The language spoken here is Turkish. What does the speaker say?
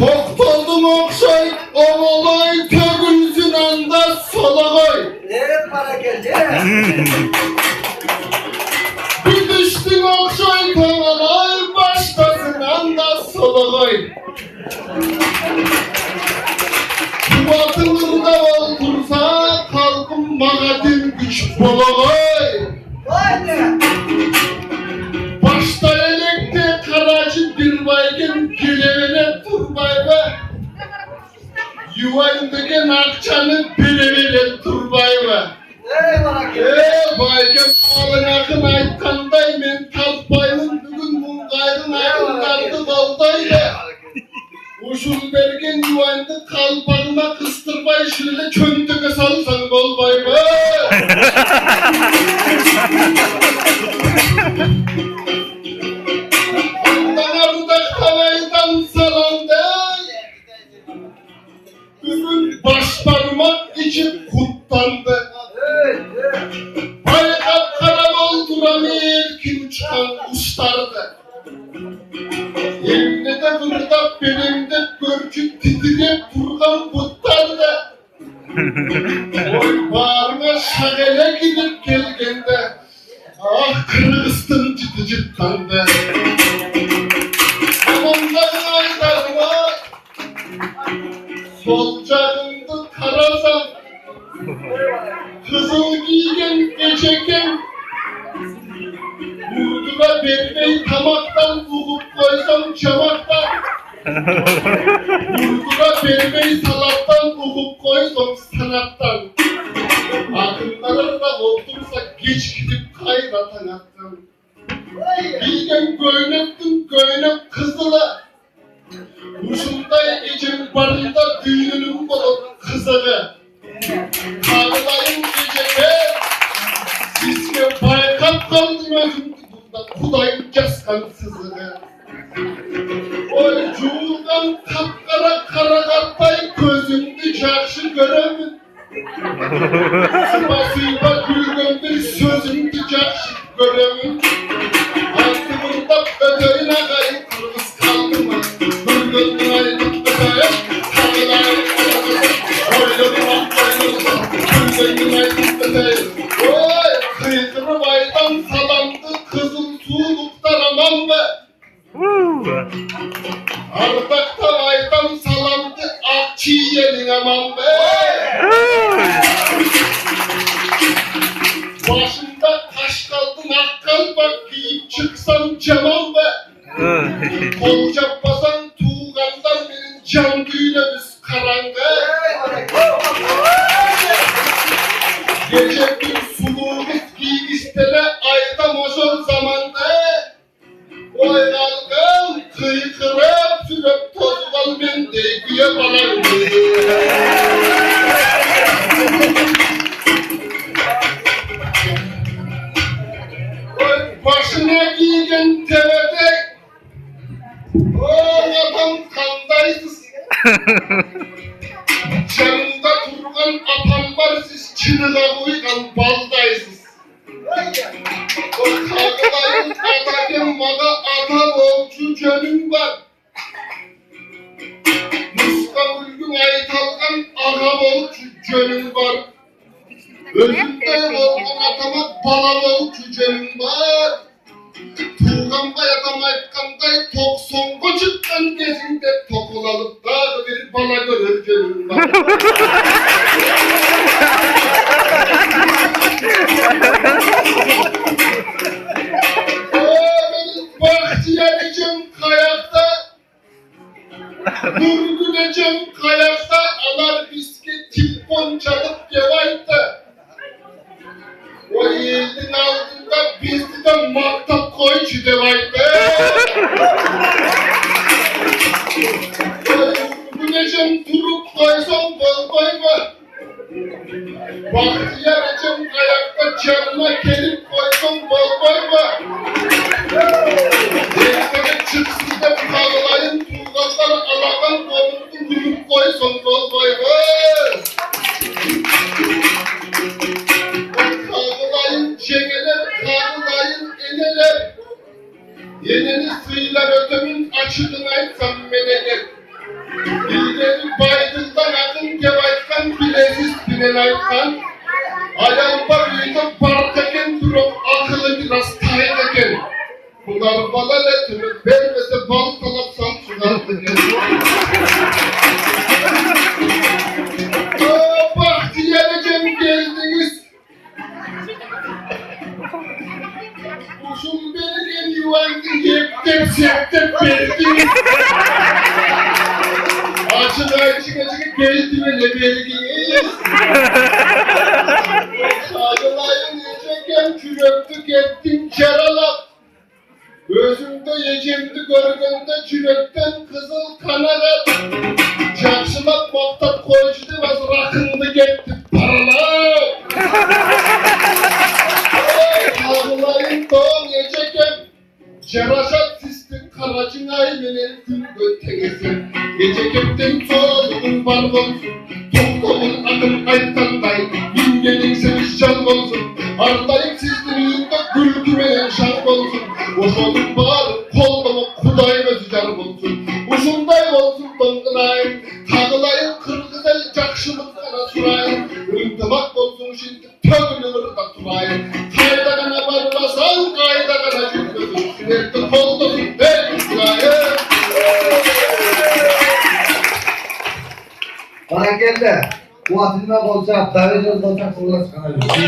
Toktoldım okşay, ovalay, tögülsün anda solagay. Evet para geldi. Bir düştün okşay, tovalay, baştasın anda solagay. Kubatında oldursa, kalkın mağadim güç bolagay. Vay be. Başta elekte karacı bir baygın gelevine turbay ve yuvandaki nakçanı birevine turbay ve Evet para geldi. baygın alın akın aytkanday men talpayın bugün mungaydın ayınlardı doldaydı. Uşul bergen yuvandı kalpağına kıstırbay şöyle çöntüke salsan bolbay be. Bugün baş parmak için kutlandı. Bayrak karavol duramıyor ki uçkan kuşlardı. Elimde de burada belimde görkü titreyip durgan butlardı. Oy bağrına şagele gidip gelgende ah Kırgızsın ciddi ciddandı. Amandan aydarma solcağındı karasan kızıl giygen geçeken vurdura vermeyi tamaktan vukup koysam çamaktan vurdura vermeyi salattan vukup koysam sanattan akınlara oldursa geç gidip kayratan attım giygen göynep kızıla Uşumday gecem barında düğünüm olup kızılı Kağılayım gecede Siske baykap kaldım özümdü burada Kudayım caskan sızılı Oy cuğuldan kapkara kara kartay gözümdü çarşı göremim Sıva gülgün bir sözümdü çarşı göremim Altımında ödöyüne kayıp kırmız kaldı mı? Gülgün ayrılıp ödeyim Kağılayım Oyladım akbaylığı Gülgün ayrılıp ödeyim Oy kıykırı baydan salandı Kızıl tuğluklar aman be Ardakta baydan salandı Akçı yenin aman be Başında taş kaldın akkal bak giyip çıksan camam be Kolca basan tuğgandan benim can düğüne biz karanga Gece bir suluğumuz giy istene ayda moşol zamanda Oy kalkam kıykırıp sürüp tozgal ben deygiye balan Başına giygen tevede adam kandaysız Canında durgan apam var siz çınıga uygan baldaysız O kağılayın ataken maga ata bolcu canım var Muska ulgün aytalgan aga bolcu canım var Özümde olgun atama bala bolcu canım var Tuğganba yatam aytkanday tok songo çıkkan gezinde tokul alıp dağı bir bana görür canım var Benim bahtiyarıcım kayakta Nurgüleceğim kayakta alar biskit tilpon çalıp yevayta O yiğidin altında bizdi de maktap koy çidevayta Nurgüleceğim durup koysam bol koyma Bahtiyarıcım ayakta canıma gelip koysam bol koyma Denizlere çıksın da kağılayın tuğganları alakan donurdu durup koysam bol koyma Kağılayın çegeler, kağılayın eneler Yeneni sıylar ötemin açıdına etken, ayağım barıydı barkaken durup akıllı biraz taydaken. Bunlar bana letimi vermese bal talapsam çıkardı gel. Bahtiyarıcım geldiniz. Uzun belgen yuvandı yeptep septep verdiniz. Açık geldi ve ne belginiz. Sağlılayın yiyecekken çüröktük ettim keralap. Gözümde yecemdi görgünde çürökten kızıl kanarat. Çarşılap maktap koyuştu ve rakındı gitti paralar. Sağlılayın doğum yiyecekken Ceraşat sistin karacın aymenin gün göttegesin. Gece kepten çoğunun var olsun. Toplumun akıl kayıttanday. Bingenin seviş can olsun. Ardayım sizin yüzünde gül güvenen şark olsun. Boşolun bağlı kolduğumu kudayım özücarım olsun. Uzunday olsun dongınayım. Tağılayım kırgızel cakşılık kana surayım. Ündemak olsun şimdi tövünü vırda turayım. Kaydagana varmasan kaydagana cümbözün. Sürekli kolduğum ben surayım. Bana gel de bu atılma olacak, davet olacak, sonra çıkacak.